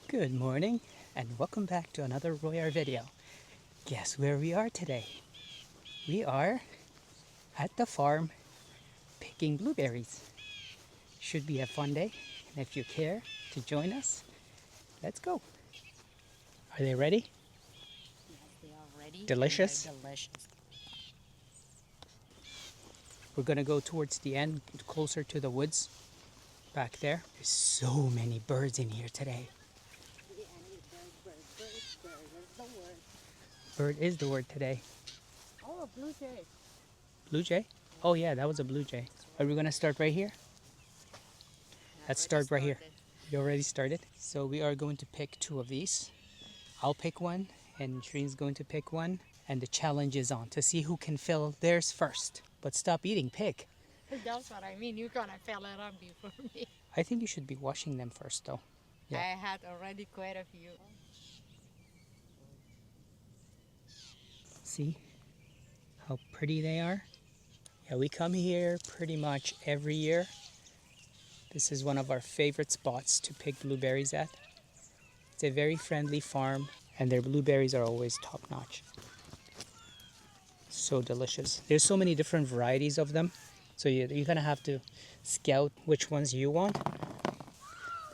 Good morning and welcome back to another Royar video. Guess where we are today? We are at the farm picking blueberries. Should be a fun day, and if you care to join us, let's go. Are they ready? Yes, they are ready. Delicious? And they're delicious. We're gonna go towards the end, closer to the woods back there. There's so many birds in here today. Bird is the word today. Oh, a blue jay. Blue jay? Oh yeah, that was a blue jay. Are we gonna start right here? Let's start right here. You already started? So we are going to pick two of these. I'll pick one and Shreen's going to pick one. And the challenge is on to see who can fill theirs first. But stop eating pig. That's what I mean. You're gonna fill it up before me. I think you should be washing them first though. Yeah. I had already quite a few. See how pretty they are? Yeah, we come here pretty much every year. This is one of our favorite spots to pick blueberries at. It's a very friendly farm and their blueberries are always top notch. So delicious. There's so many different varieties of them. So you're gonna have to scout which ones you want.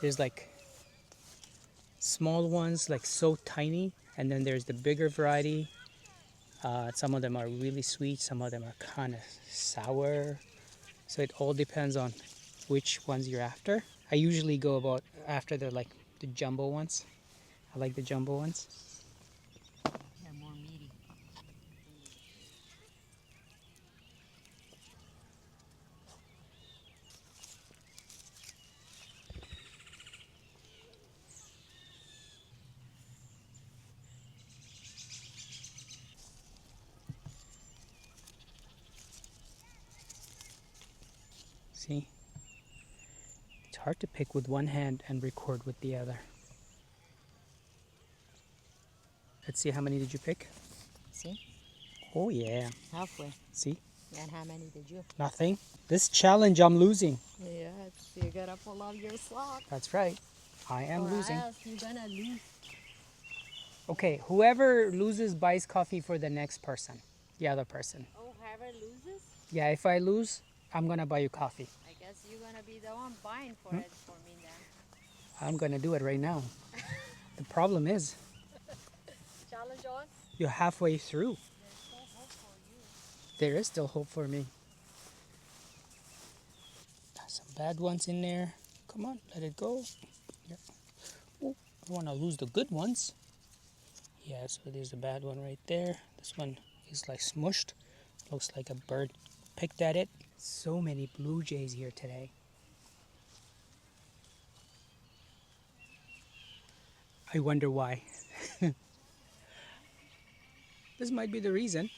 There's like small ones, like so tiny, and then there's the bigger variety. Some of them are really sweet, some of them are kind of sour. So it all depends on which ones you're after. I usually go about after the jumbo ones. I like the jumbo ones. They're more meaty. See? It's hard to pick with one hand and record with the other. Let's see, how many did you pick? See? Oh yeah. Halfway. See? And how many did you? Nothing. This challenge I'm losing. Yeah, you gotta pull out your sock. That's right. I am losing. Or else you're gonna lose. Okay, whoever loses buys coffee for the next person. The other person. Oh, whoever loses? Yeah, if I lose, I'm gonna buy you coffee. I guess you're gonna be the one buying for it for me then. I'm gonna do it right now. The problem is, Challenge on? you're halfway through. There's no hope for you. There is still hope for me. Got some bad ones in there. Come on, let it go. Yep. Oh, I don't wanna lose the good ones. Yeah, so there's a bad one right there. This one is like smushed. Looks like a bird picked at it. So many blue jays here today. I wonder why. This might be the reason.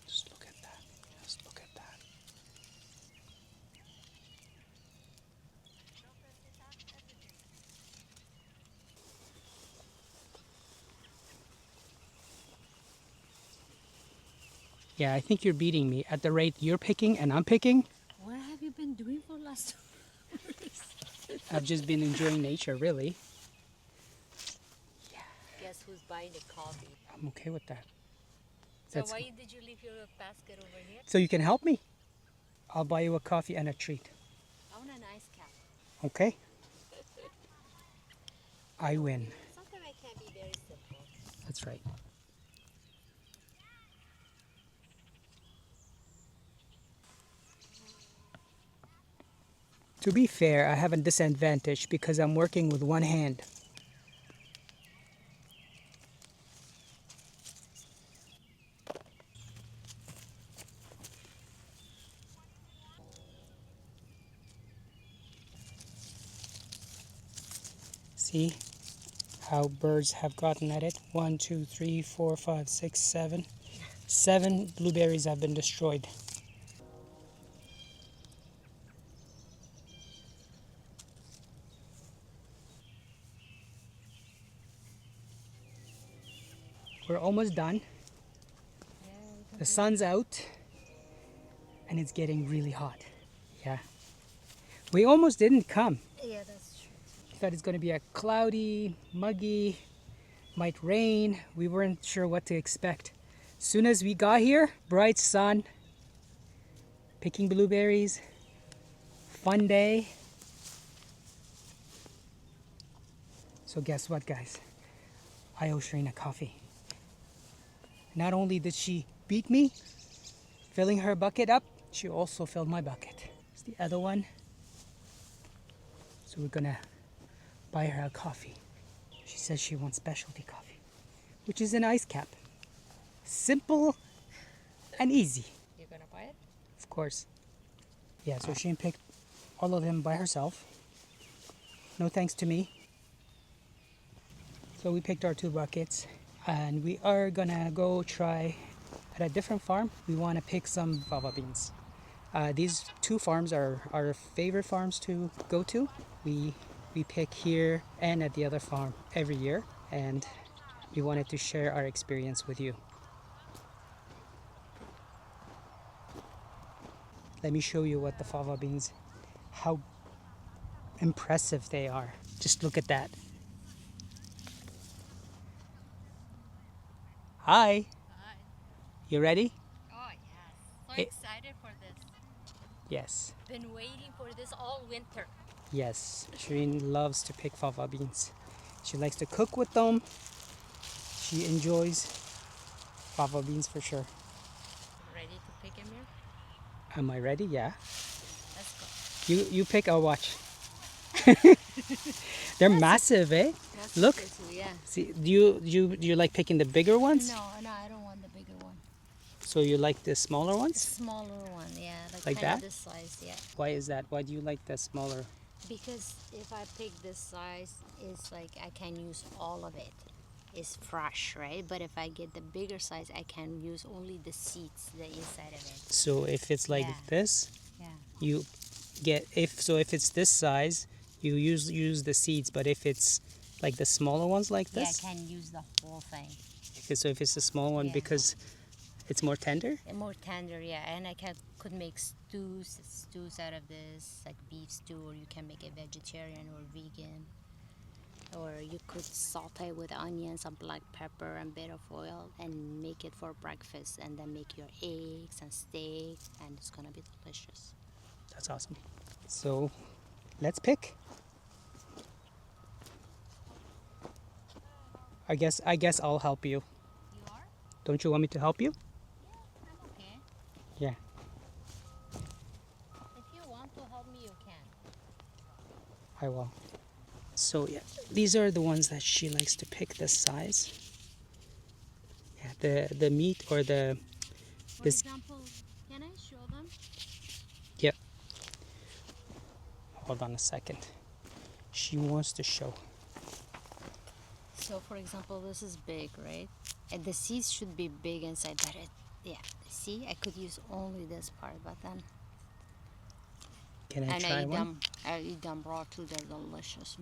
Just look at that. Just look at that. Yeah, I think you're beating me at the rate you're picking and I'm picking. What have you been doing for last 2 weeks? I've just been enjoying nature, really. Guess who's buying the coffee? I'm okay with that. So That's, why did you leave your basket over here? so you can help me. I'll buy you a coffee and a treat. I want an ice cap. Okay? I win. Sometimes I can be very simple. That's right. To be fair, I have a disadvantage because I'm working with one hand. See how birds have gotten at it? 1, 2, 3, 4, 5, 6, 7. 7 blueberries have been destroyed. We're almost done. The sun's out and it's getting really hot. Yeah. We almost didn't come. Yeah, that's true. Thought it's gonna be a cloudy, muggy, might rain. We weren't sure what to expect. Soon as we got here, bright sun, picking blueberries, fun day. So guess what, guys? I owe Shrina coffee. Not only did she beat me, filling her bucket up, she also filled my bucket. It's the other one. So we're gonna buy her a coffee. She says she wants specialty coffee, which is an ice cap. Simple and easy. You're gonna buy it? Of course. Yeah, so she picked all of them by herself. No thanks to me. So we picked our 2 buckets and we are gonna go try at a different farm. We wanna pick some fava beans. These 2 farms are our favorite farms to go to. We pick here and at the other farm every year, and we wanted to share our experience with you. Let me show you what the fava beans, how impressive they are. Just look at that. Hi, Hi. you ready? Oh yes. So It- excited for this. Yes. Been waiting for this all winter. Yes, Shireen loves to pick fava beans. She likes to cook with them. She enjoys fava beans for sure. Ready to pick him here? Am I ready? Yeah. Let's go. You pick, I'll watch. They're massive, eh? Let's Look. pick this, yeah. See, do you like picking the bigger ones? No, I don't want the bigger one. So you like the smaller The ones? smaller one, yeah. Like kinda that? this size, yeah. Why is that? Why do you like the smaller? Because if I pick this size, it's like I can use all of it. It's fresh, right? But if I get the bigger size, I can use only the seeds, the inside of it. So if it's like Yeah. this, Yeah. you get if it's this size, you use the seeds. But if it's like the smaller ones like Yeah, I this, can use the whole thing. okay, so if it's the small one Yeah. because it's more tender. And more tender, yeah. And I could make stews out of this, like beef stew, or you can make it vegetarian or vegan. Or you could saute with onions and black pepper and bit of oil and make it for breakfast, and then make your eggs and steak, and it's gonna be delicious. That's awesome. So let's pick. I guess I'll help you. You are? Don't you want me to help you? I'm okay. Yeah. If you want to help me, you can. I will. So yeah, these are the ones that she likes to pick this size. Yeah, the meat or the For this. example, can I show them? Yep. Hold on a second. She wants to show. So, for example, this is big, right? And the seeds should be big inside, but yeah. See, I could use only this part, but then Can I and try one? I eat them raw too. They're delicious.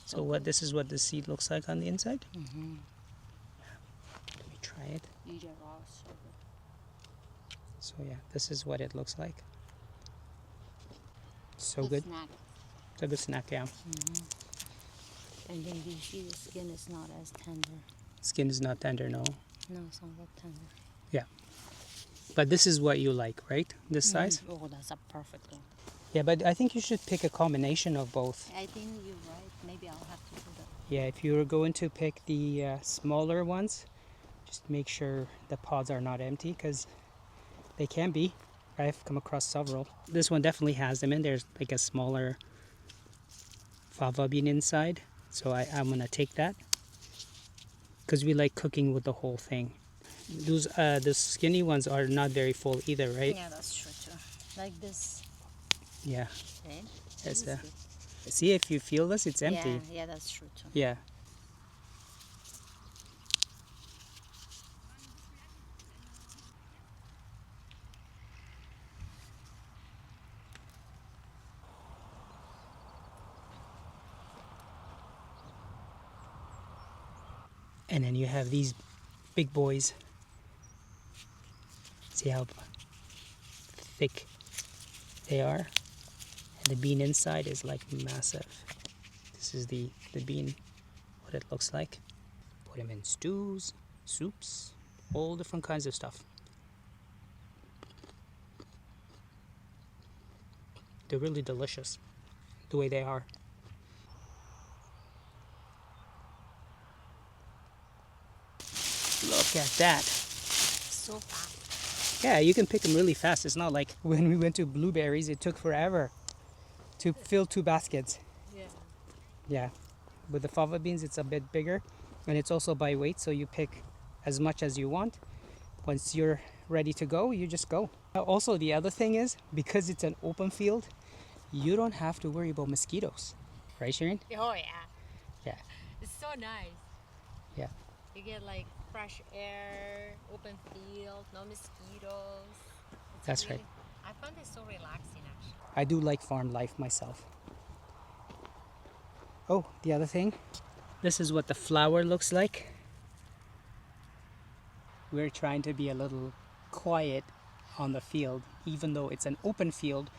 So what? This is what the seed looks like on the inside. Mm-hmm. Let me try it. Eat it raw. So good. So yeah, this is what it looks like. So Good good. snack. It's a good snack, yeah. And then you see the skin is not as tender. Skin is not tender, no. No, it's not that tender. But this is what you like, right? This size? Oh, that's a perfect one. Yeah, but I think you should pick a combination of both. I think you're right. Maybe I'll have to do that. Yeah, if you were going to pick the smaller ones, just make sure the pods are not empty because they can be. I've come across several. This one definitely has them in. There's like a smaller fava bean inside. So I'm going to take that because we like cooking with the whole thing. The skinny ones are not very full either, right? Yeah, that's true too. Like this, Yeah. right? Yes, This is good. see, if you feel this, it's empty. Yeah, yeah, that's true too. Yeah. And then you have these big boys. See how thick they are? And the bean inside is like massive. This is the bean, what it looks like. Put them in stews, soups, all different kinds of stuff. They're really delicious the way they are. Look at that. So fast. Yeah, you can pick them really fast. It's not like when we went to blueberries, it took forever to fill 2 baskets. Yeah. Yeah, with the fava beans, it's a bit bigger, and it's also by weight, so you pick as much as you want. Once you're ready to go, you just go. Also, the other thing is, because it's an open field, you don't have to worry about mosquitoes. Right, Sharon? Oh yeah. Yeah. It's so nice. Yeah. You get like fresh air, open field, no mosquitoes. That's right. I found it so relaxing actually. I do like farm life myself. Oh, the other thing, this is what the flower looks like. We're trying to be a little quiet on the field, even though it's an open field,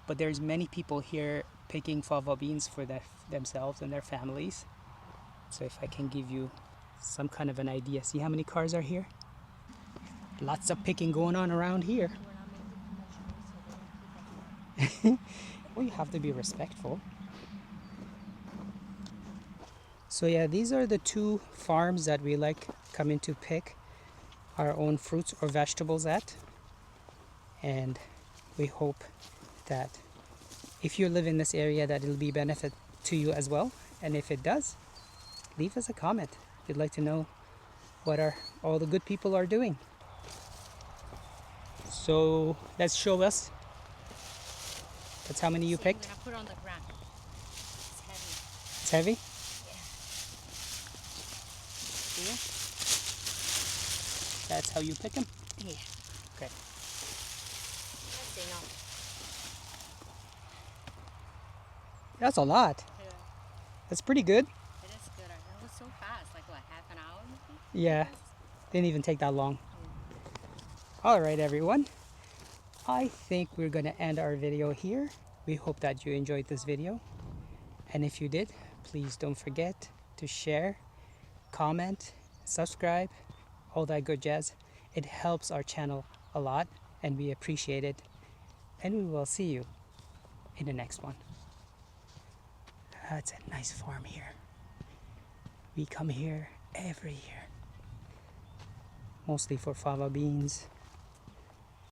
but there's many people here picking fava beans for themselves and their families. So if I can give you some kind of an idea, see how many cars are here? Lots of picking going on around here. Well, you have to be respectful. So yeah, these are the 2 farms that we like coming to pick our own fruits or vegetables at. And we hope that if you live in this area that it'll be benefit to you as well. And if it does, leave us a comment. We'd like to know what all the good people are doing. So let's show us. That's how many you See, picked? I'm gonna put it on the ground. It's heavy. It's heavy? Yeah. That's how you pick them? Yeah. Okay. That's enough. That's a lot. Yeah. That's pretty good. It is good. It was so fast. Like what, half an hour maybe? Yeah, didn't even take that long. All right, everyone. I think we're going to end our video here. We hope that you enjoyed this video. And if you did, please don't forget to share, comment, subscribe, all that good jazz. It helps our channel a lot and we appreciate it. And we will see you in the next one. It's a nice farm here. We come here every year. Mostly for fava beans.